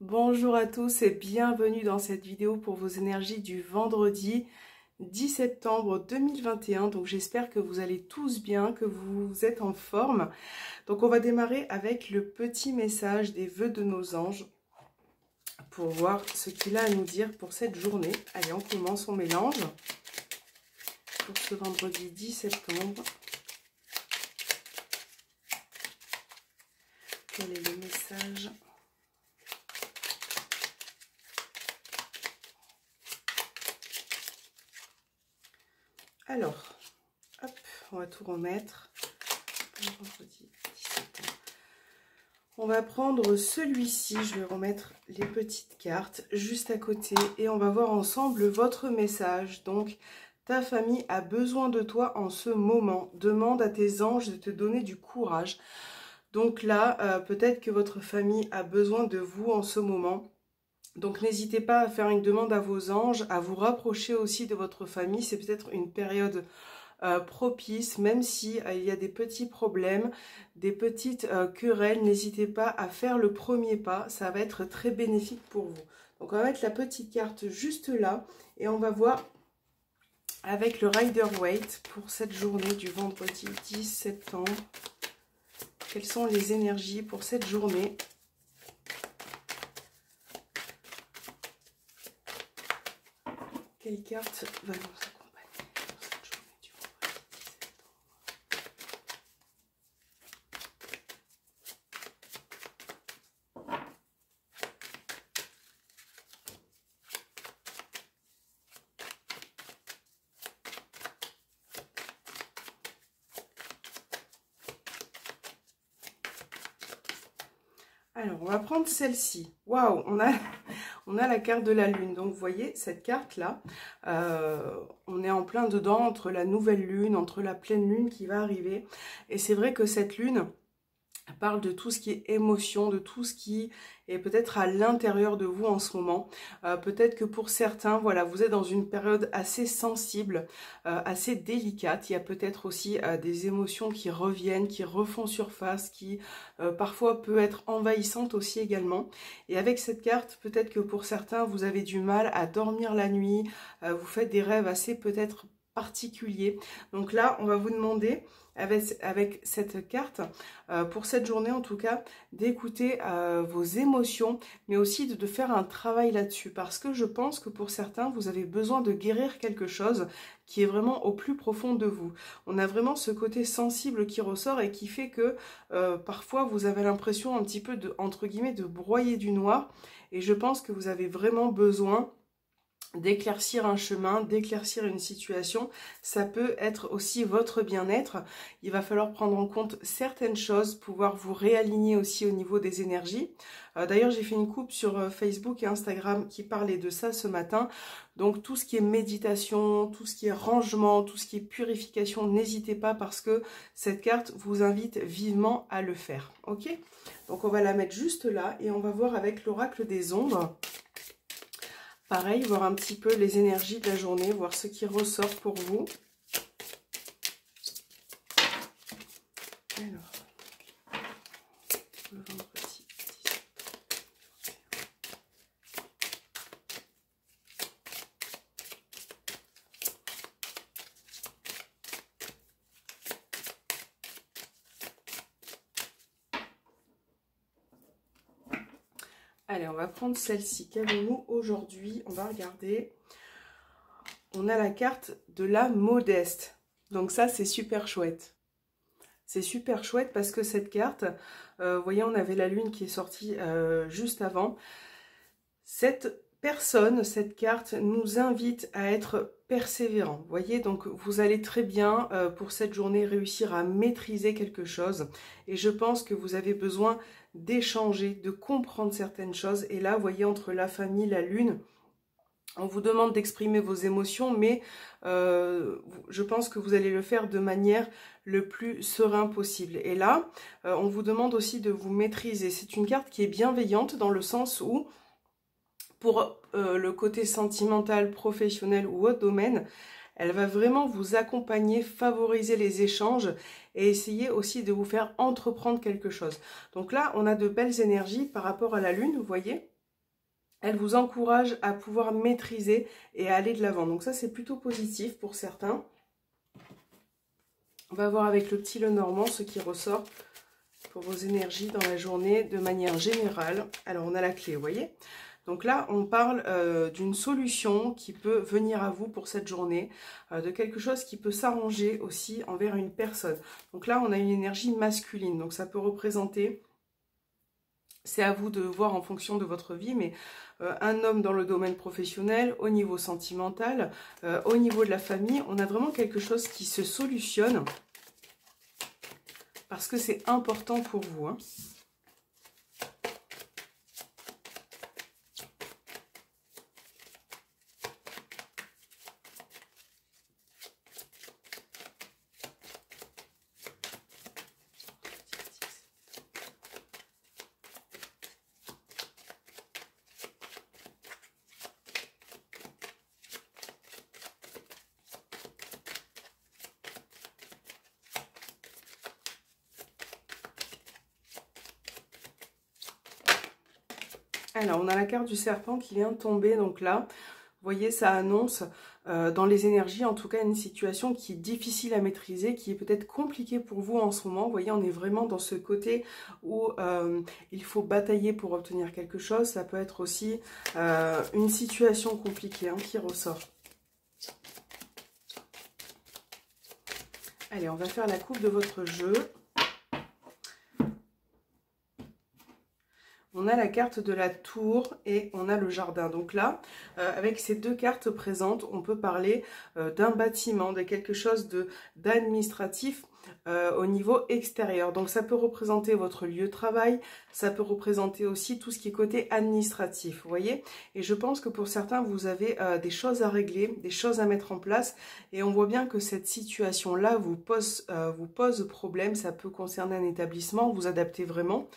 Bonjour à tous et bienvenue dans cette vidéo pour vos énergies du vendredi 10 septembre 2021. Donc j'espère que vous allez tous bien, que vous êtes en forme. Donc on va démarrer avec le petit message des vœux de nos anges pour voir ce qu'il a à nous dire pour cette journée. Allez, on commence, on mélange pour ce vendredi 10 septembre. Quel est le message ? Alors, hop, on va tout remettre. Vendredi 10 septembre. On va prendre celui-ci, je vais remettre les petites cartes juste à côté et on va voir ensemble votre message. Donc, ta famille a besoin de toi en ce moment. Demande à tes anges de te donner du courage. Donc là, peut-être que votre famille a besoin de vous en ce moment. Donc n'hésitez pas à faire une demande à vos anges, à vous rapprocher aussi de votre famille. C'est peut-être une période propice, même si il y a des petits problèmes, des petites querelles. N'hésitez pas à faire le premier pas, ça va être très bénéfique pour vous. Donc on va mettre la petite carte juste là et on va voir avec le Rider-Waite pour cette journée du vendredi 10 septembre. Quelles sont les énergies pour cette journée ? Quelle carte va nous accompagner dans cette journée du vendredi 10 septembre ? Alors, on va prendre celle-ci. Waouh, on a la carte de la lune. Donc, vous voyez, cette carte-là, on est en plein dedans entre la nouvelle lune, entre la pleine lune qui va arriver. Et c'est vrai que cette lune parle de tout ce qui est émotion, de tout ce qui est peut-être à l'intérieur de vous en ce moment. Peut-être que pour certains, voilà, vous êtes dans une période assez sensible, assez délicate. Il y a peut-être aussi des émotions qui reviennent, qui refont surface, qui parfois peut être envahissante aussi également. Et avec cette carte, peut-être que pour certains, vous avez du mal à dormir la nuit, vous faites des rêves assez peut-être particuliers. Donc là, on va vous demander avec cette carte, pour cette journée en tout cas, d'écouter vos émotions, mais aussi de faire un travail là-dessus, parce que je pense que pour certains, vous avez besoin de guérir quelque chose qui est vraiment au plus profond de vous. On a vraiment ce côté sensible qui ressort et qui fait que parfois vous avez l'impression un petit peu de, entre guillemets, de broyer du noir, et je pense que vous avez vraiment besoin d'éclaircir un chemin, d'éclaircir une situation. Ça peut être aussi votre bien-être. Il va falloir prendre en compte certaines choses, pouvoir vous réaligner aussi au niveau des énergies. D'ailleurs, j'ai fait une coupe sur Facebook et Instagram qui parlait de ça ce matin. Donc tout ce qui est méditation, tout ce qui est rangement, tout ce qui est purification, n'hésitez pas parce que cette carte vous invite vivement à le faire. Ok ? Donc on va la mettre juste là et on va voir avec l'oracle des ombres. Pareil, voir un petit peu les énergies de la journée, voir ce qui ressort pour vous. Alors, le vendredi 10. Allez, on va prendre celle-ci. Qu'avons-nous aujourd'hui? On va regarder. On a la carte de la modeste. Donc ça, c'est super chouette. C'est super chouette parce que cette carte, vous voyez, on avait la lune qui est sortie juste avant. Cette personne, cette carte nous invite à être persévérant. Vous voyez, donc vous allez très bien pour cette journée réussir à maîtriser quelque chose. Et je pense que vous avez besoin d'échanger, de comprendre certaines choses. Et là, vous voyez, entre la famille, la lune, on vous demande d'exprimer vos émotions, mais je pense que vous allez le faire de manière le plus serein possible. Et là, on vous demande aussi de vous maîtriser. C'est une carte qui est bienveillante dans le sens où, pour le côté sentimental, professionnel ou autre domaine, elle va vraiment vous accompagner, favoriser les échanges et essayer aussi de vous faire entreprendre quelque chose. Donc là, on a de belles énergies par rapport à la lune, vous voyez. elle vous encourage à pouvoir maîtriser et à aller de l'avant. Donc ça, c'est plutôt positif pour certains. On va voir avec le petit Lenormand ce qui ressort pour vos énergies dans la journée de manière générale. Alors, on a la clé, vous voyez. Donc là, on parle d'une solution qui peut venir à vous pour cette journée, de quelque chose qui peut s'arranger aussi envers une personne. Donc là, on a une énergie masculine, donc ça peut représenter, c'est à vous de voir en fonction de votre vie, mais un homme dans le domaine professionnel, au niveau sentimental, au niveau de la famille, on a vraiment quelque chose qui se solutionne parce que c'est important pour vous, hein. Alors, on a la carte du serpent qui vient de tomber, donc là, vous voyez, ça annonce dans les énergies, en tout cas, une situation qui est difficile à maîtriser, qui est peut-être compliquée pour vous en ce moment. Vous voyez, on est vraiment dans ce côté où il faut batailler pour obtenir quelque chose. Ça peut être aussi une situation compliquée, hein, qui ressort. Allez, on va faire la coupe de votre jeu. On a la carte de la tour et on a le jardin. Donc là, avec ces deux cartes présentes, on peut parler d'un bâtiment, de quelque chose d'administratif au niveau extérieur. Donc ça peut représenter votre lieu de travail, ça peut représenter aussi tout ce qui est côté administratif, vous voyez. Et je pense que pour certains, vous avez des choses à régler, des choses à mettre en place. Et on voit bien que cette situation-là vous pose problème. Ça peut concerner un établissement, vous adaptez vraiment.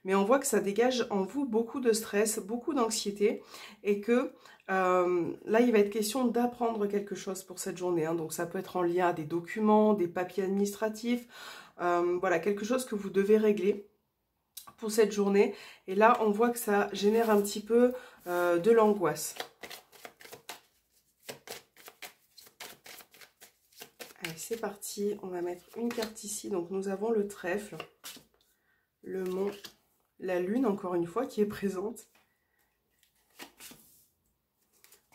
Mais on voit que ça dégage en vous beaucoup de stress, beaucoup d'anxiété et que là, il va être question d'apprendre quelque chose pour cette journée, hein. Donc, ça peut être en lien à des documents, des papiers administratifs, voilà, quelque chose que vous devez régler pour cette journée. Et là, on voit que ça génère un petit peu de l'angoisse. Allez, c'est parti. On va mettre une carte ici. Donc, nous avons le trèfle, le mont, la lune, encore une fois, qui est présente.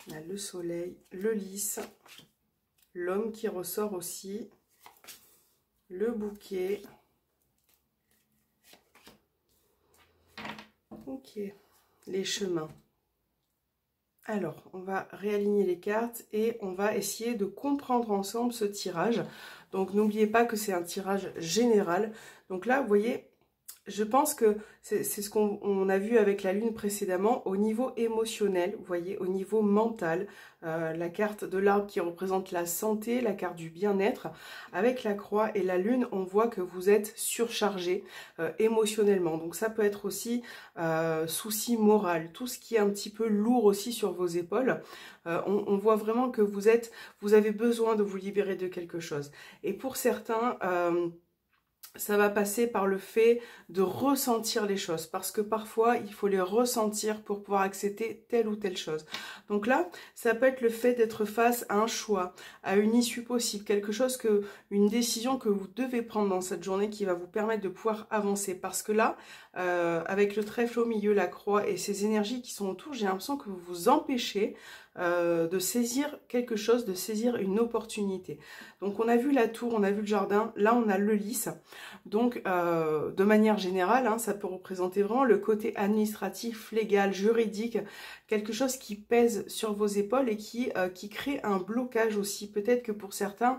On a le soleil, le lys, l'homme qui ressort aussi, le bouquet. Ok, les chemins. Alors, on va réaligner les cartes et on va essayer de comprendre ensemble ce tirage. Donc, n'oubliez pas que c'est un tirage général. Donc là, vous voyez, je pense que c'est ce qu'on a vu avec la lune précédemment au niveau émotionnel, vous voyez, au niveau mental, la carte de l'arbre qui représente la santé, la carte du bien-être. Avec la croix et la lune, on voit que vous êtes surchargé émotionnellement. Donc ça peut être aussi souci moral, tout ce qui est un petit peu lourd aussi sur vos épaules. On voit vraiment que vous avez besoin de vous libérer de quelque chose. Et pour certains... ça va passer par le fait de ressentir les choses, parce que parfois il faut les ressentir pour pouvoir accepter telle ou telle chose. Donc là, ça peut être le fait d'être face à un choix, à une issue possible, quelque chose une décision que vous devez prendre dans cette journée qui va vous permettre de pouvoir avancer. Parce que là, avec le trèfle au milieu, la croix et ces énergies qui sont autour, j'ai l'impression que vous vous empêchez de saisir quelque chose, de saisir une opportunité. Donc on a vu la tour, on a vu le jardin, là on a le lys. Donc de manière générale, hein, ça peut représenter vraiment le côté administratif, légal, juridique, quelque chose qui pèse sur vos épaules et qui crée un blocage aussi. Peut-être que pour certains,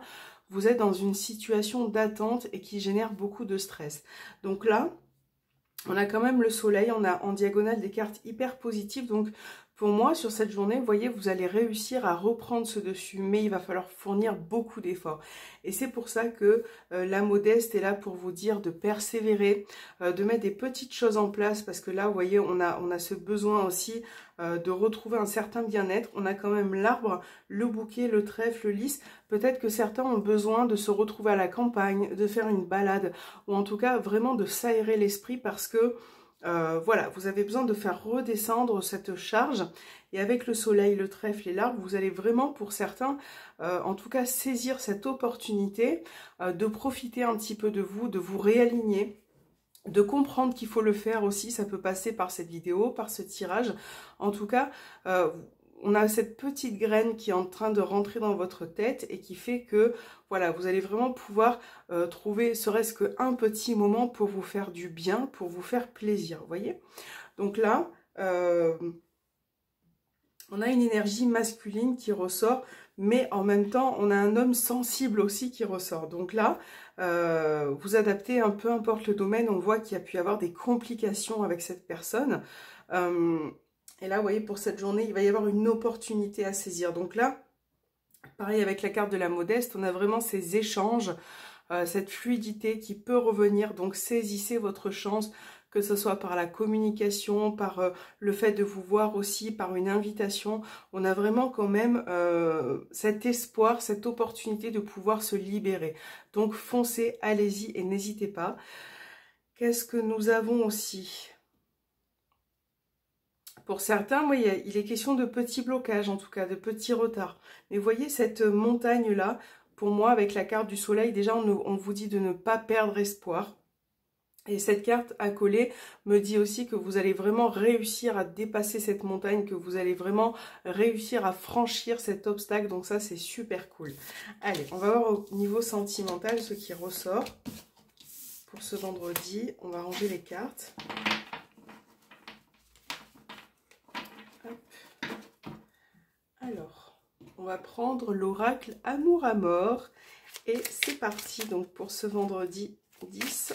vous êtes dans une situation d'attente et qui génère beaucoup de stress. Donc là, on a quand même le soleil, on a en diagonale des cartes hyper positives. Donc pour moi, sur cette journée, vous voyez, vous allez réussir à reprendre ce dessus, mais il va falloir fournir beaucoup d'efforts. Et c'est pour ça que la modeste est là pour vous dire de persévérer, de mettre des petites choses en place, parce que là, vous voyez, on a ce besoin aussi de retrouver un certain bien-être. On a quand même l'arbre, le bouquet, le trèfle, le lys. Peut-être que certains ont besoin de se retrouver à la campagne, de faire une balade, ou en tout cas vraiment de s'aérer l'esprit, parce que Voilà, vous avez besoin de faire redescendre cette charge. Et avec le soleil, le trèfle et l'arbre, vous allez vraiment, pour certains, en tout cas, saisir cette opportunité de profiter un petit peu de vous réaligner, de comprendre qu'il faut le faire aussi. Ça peut passer par cette vidéo, par ce tirage. En tout cas, on a cette petite graine qui est en train de rentrer dans votre tête et qui fait que, voilà, vous allez vraiment pouvoir trouver, serait-ce qu'un petit moment pour vous faire du bien, pour vous faire plaisir, vous voyez? Donc là, on a une énergie masculine qui ressort, mais en même temps, on a un homme sensible aussi qui ressort. Donc là, vous adaptez un peu importe le domaine, on voit qu'il y a pu y avoir des complications avec cette personne. Et là, vous voyez, pour cette journée, il va y avoir une opportunité à saisir. Donc là, pareil avec la carte de la modeste, on a vraiment ces échanges, cette fluidité qui peut revenir. Donc saisissez votre chance, que ce soit par la communication, par le fait de vous voir aussi, par une invitation. On a vraiment quand même cet espoir, cette opportunité de pouvoir se libérer. Donc foncez, allez-y et n'hésitez pas. Qu'est-ce que nous avons aussi ? Pour certains, oui, il est question de petits blocages, en tout cas, de petits retards. Mais vous voyez, cette montagne-là, pour moi, avec la carte du soleil, déjà, on vous dit de ne pas perdre espoir. Et cette carte à coller me dit aussi que vous allez vraiment réussir à dépasser cette montagne, que vous allez vraiment réussir à franchir cet obstacle. Donc ça, c'est super cool. Allez, on va voir au niveau sentimental ce qui ressort pour ce vendredi. On va ranger les cartes. Alors, on va prendre l'oracle Amour à mort et c'est parti donc pour ce vendredi 10.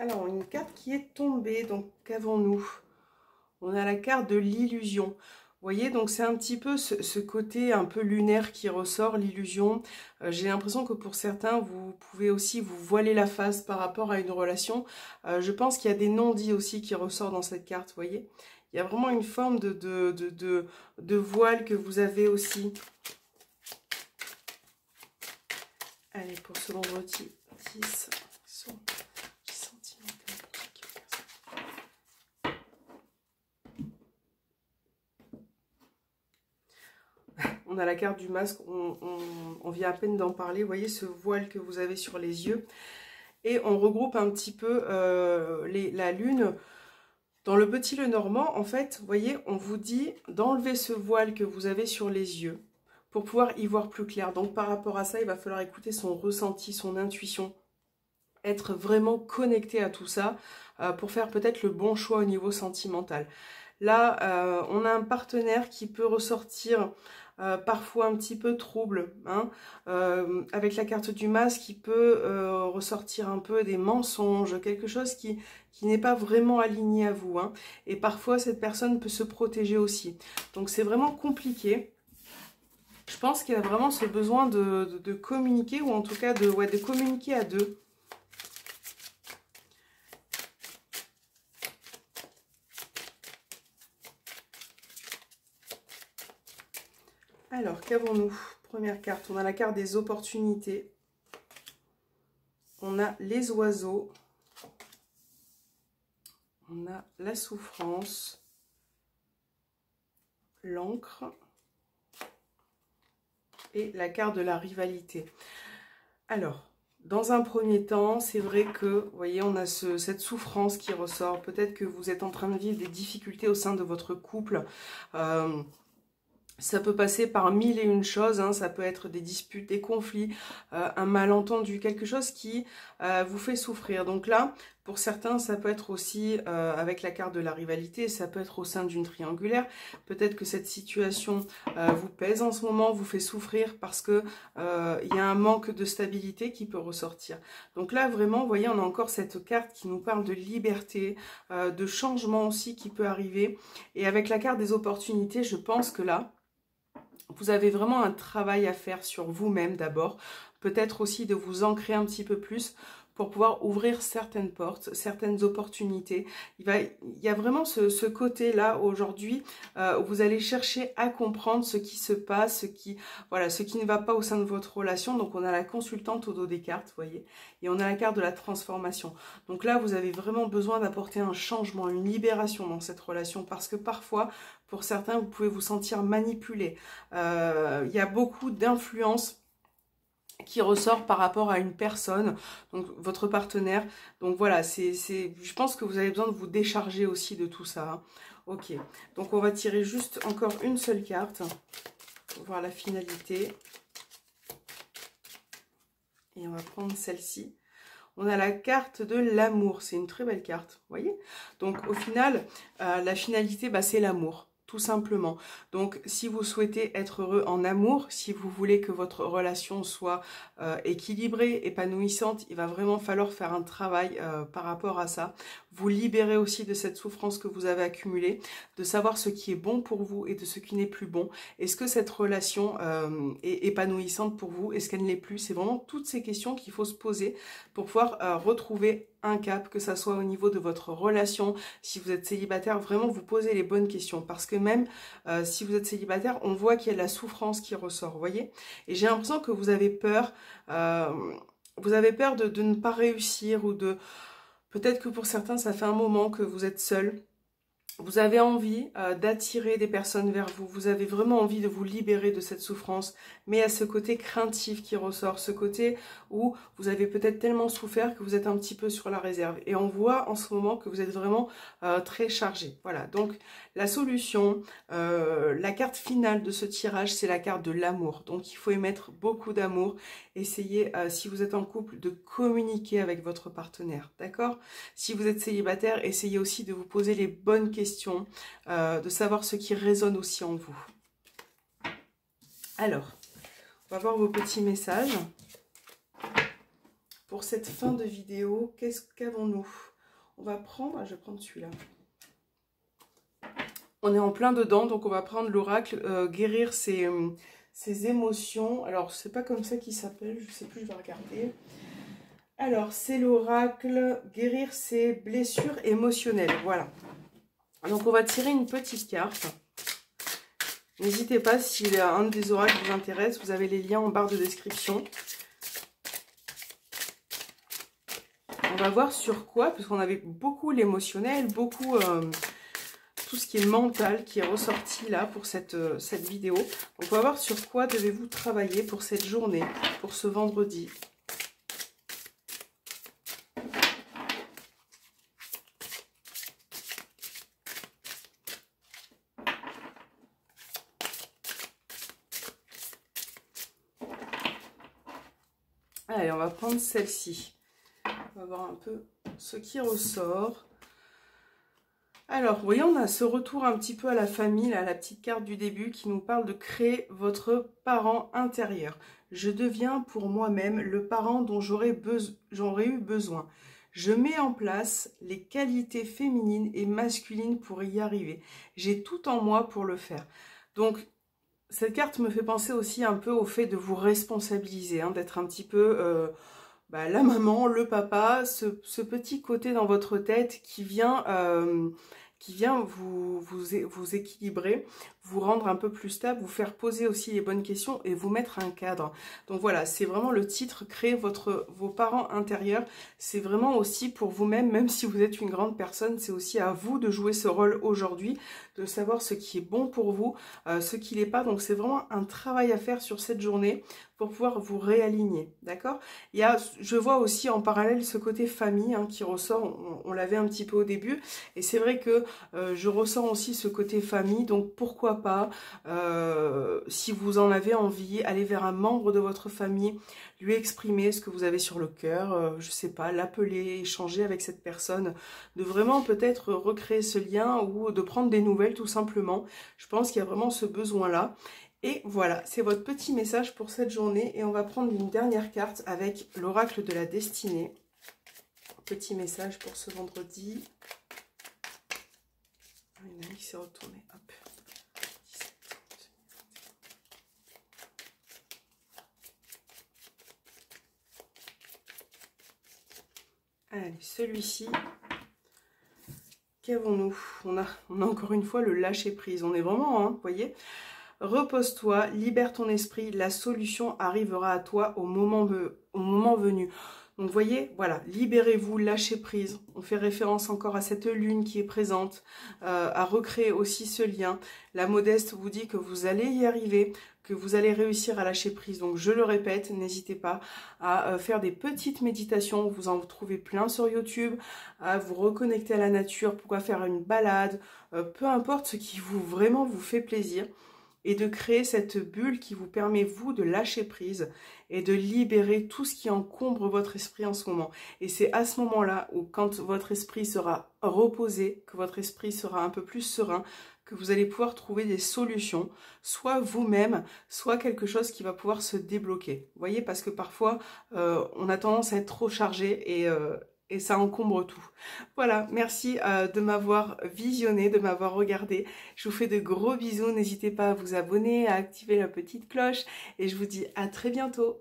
Alors, une carte qui est tombée, donc qu'avons-nous? On a la carte de l'illusion. Vous voyez, donc c'est un petit peu ce côté un peu lunaire qui ressort, l'illusion. J'ai l'impression que pour certains, vous pouvez aussi vous voiler la face par rapport à une relation. Je pense qu'il y a des non-dits aussi qui ressortent dans cette carte, vous voyez. Il y a vraiment une forme de voile que vous avez aussi. Allez, pour ce vendredi 10. On a la carte du masque, on vient à peine d'en parler, vous voyez ce voile que vous avez sur les yeux. Et on regroupe un petit peu la lune. Dans le petit Lenormand, en fait, vous voyez, on vous dit d'enlever ce voile que vous avez sur les yeux pour pouvoir y voir plus clair. Donc par rapport à ça, il va falloir écouter son ressenti, son intuition, être vraiment connecté à tout ça pour faire peut-être le bon choix au niveau sentimental. Là, on a un partenaire qui peut ressortir parfois un petit peu trouble, hein, avec la carte du masque qui peut ressortir un peu des mensonges, quelque chose qui n'est pas vraiment aligné à vous, hein, et parfois cette personne peut se protéger aussi. Donc c'est vraiment compliqué. Je pense qu'il y a vraiment ce besoin de communiquer, ou en tout cas de communiquer à deux. Alors, qu'avons-nous? Première carte, on a la carte des opportunités. On a les oiseaux. On a la souffrance. L'encre. Et la carte de la rivalité. Alors, dans un premier temps, c'est vrai que, vous voyez, on a cette souffrance qui ressort. Peut-être que vous êtes en train de vivre des difficultés au sein de votre couple. Ça peut passer par mille et une choses, hein. Ça peut être des disputes, des conflits, un malentendu, quelque chose qui vous fait souffrir. Donc là, Pour certains, ça peut être aussi avec la carte de la rivalité, ça peut être au sein d'une triangulaire. Peut-être que cette situation vous pèse en ce moment, vous fait souffrir parce que il y a un manque de stabilité qui peut ressortir. Donc là, vraiment, vous voyez, on a encore cette carte qui nous parle de liberté, de changement aussi qui peut arriver. Et avec la carte des opportunités, je pense que là, vous avez vraiment un travail à faire sur vous-même d'abord. Peut-être aussi de vous ancrer un petit peu plus pour pouvoir ouvrir certaines portes, certaines opportunités. Il y a vraiment ce côté-là aujourd'hui où vous allez chercher à comprendre ce qui se passe, voilà, ce qui ne va pas au sein de votre relation. Donc on a la consultante au dos des cartes, vous voyez, et on a la carte de la transformation. Donc là, vous avez vraiment besoin d'apporter un changement, une libération dans cette relation parce que parfois, pour certains, vous pouvez vous sentir manipulé. Il y a beaucoup d'influence qui ressort par rapport à une personne, donc votre partenaire. Donc voilà, je pense que vous avez besoin de vous décharger aussi de tout ça. Hein. Ok, donc on va tirer juste encore une seule carte pour voir la finalité. Et on va prendre celle-ci. On a la carte de l'amour, c'est une très belle carte, vous voyez. Donc au final, la finalité, bah, c'est l'amour. Tout simplement. Donc, si vous souhaitez être heureux en amour, si vous voulez que votre relation soit équilibrée, épanouissante, il va vraiment falloir faire un travail par rapport à ça. Vous libérer aussi de cette souffrance que vous avez accumulée, de savoir ce qui est bon pour vous et de ce qui n'est plus bon. Est-ce que cette relation est épanouissante pour vous? Est-ce qu'elle ne l'est plus? C'est vraiment toutes ces questions qu'il faut se poser pour pouvoir retrouver un cap, que ça soit au niveau de votre relation. Si vous êtes célibataire, vraiment vous posez les bonnes questions parce que même si vous êtes célibataire, on voit qu'il y a de la souffrance qui ressort, vous voyez. Et j'ai l'impression que vous avez peur de ne pas réussir ou de... Peut-être que pour certains, ça fait un moment que vous êtes seul. Vous avez envie d'attirer des personnes vers vous, vous avez vraiment envie de vous libérer de cette souffrance, mais il y a ce côté craintif qui ressort, ce côté où vous avez peut-être tellement souffert que vous êtes un petit peu sur la réserve. Et on voit en ce moment que vous êtes vraiment très chargé. Voilà, donc la solution, la carte finale de ce tirage, c'est la carte de l'amour. Donc il faut émettre beaucoup d'amour. Essayez, si vous êtes en couple, de communiquer avec votre partenaire, d'accord? Si vous êtes célibataire, essayez aussi de vous poser les bonnes questions, de savoir ce qui résonne aussi en vous. Alors, on va voir vos petits messages. Pour cette fin de vidéo, qu'avons-nous? On va prendre, je vais prendre celui-là. On est en plein dedans, donc on va prendre l'oracle, guérir ses émotions. Alors, c'est pas comme ça qu'il s'appelle, je sais plus, je vais regarder. Alors, c'est l'oracle, guérir ses blessures émotionnelles, voilà. Donc, on va tirer une petite carte. N'hésitez pas, si un des oracles vous intéresse, vous avez les liens en barre de description. On va voir sur quoi, parce qu'on avait beaucoup l'émotionnel, beaucoup tout ce qui est mental qui est ressorti là pour cette vidéo. Donc, on va voir sur quoi devez-vous travailler pour cette journée, pour ce vendredi. Allez, on va prendre celle-ci. On va voir un peu ce qui ressort. Alors, vous voyez, on a ce retour un petit peu à la famille, là, la petite carte du début qui nous parle de créer votre parent intérieur. Je deviens pour moi-même le parent dont j'aurais eu besoin. Je mets en place les qualités féminines et masculines pour y arriver. J'ai tout en moi pour le faire. Donc, cette carte me fait penser aussi un peu au fait de vous responsabiliser, hein, d'être un petit peu la maman, le papa, ce petit côté dans votre tête qui vient vous équilibrer, vous rendre un peu plus stable, vous faire poser aussi les bonnes questions et vous mettre un cadre. Donc voilà, c'est vraiment le titre, créer vos parents intérieurs. C'est vraiment aussi pour vous-même, même si vous êtes une grande personne, c'est aussi à vous de jouer ce rôle aujourd'hui, de savoir ce qui est bon pour vous, ce qui l'est pas. Donc c'est vraiment un travail à faire sur cette journée. pour pouvoir vous réaligner, d'accord? Je vois aussi en parallèle ce côté famille hein, qui ressort, on l'avait un petit peu au début, et c'est vrai que je ressens aussi ce côté famille, donc pourquoi pas, si vous en avez envie, aller vers un membre de votre famille, lui exprimer ce que vous avez sur le cœur, je sais pas, l'appeler, échanger avec cette personne, de vraiment peut-être recréer ce lien ou de prendre des nouvelles tout simplement. Je pense qu'il y a vraiment ce besoin-là. Et voilà, c'est votre petit message pour cette journée. Et on va prendre une dernière carte avec l'oracle de la destinée. Petit message pour ce vendredi. Il y en a un qui s'est retourné. Hop. Allez, celui-ci. Qu'avons-nous? On a encore une fois le lâcher-prise. On est vraiment, hein, vous voyez? Repose-toi, libère ton esprit, la solution arrivera à toi au moment venu. Donc vous voyez, voilà, libérez-vous, lâchez prise. On fait référence encore à cette lune qui est présente, à recréer aussi ce lien. La modeste vous dit que vous allez y arriver, que vous allez réussir à lâcher prise. Donc je le répète, n'hésitez pas à faire des petites méditations. Vous en trouvez plein sur YouTube, à vous reconnecter à la nature, pourquoi faire une balade, peu importe ce qui vraiment vous fait plaisir. Et de créer cette bulle qui vous permet, vous, de lâcher prise et de libérer tout ce qui encombre votre esprit en ce moment. Et c'est à ce moment-là où, quand votre esprit sera reposé, que votre esprit sera un peu plus serein, que vous allez pouvoir trouver des solutions, soit vous-même, soit quelque chose qui va pouvoir se débloquer. Vous voyez, parce que parfois, on a tendance à être trop chargé et ça encombre tout. Voilà, merci de m'avoir visionné, de m'avoir regardé. Je vous fais de gros bisous. N'hésitez pas à vous abonner, à activer la petite cloche. Et je vous dis à très bientôt.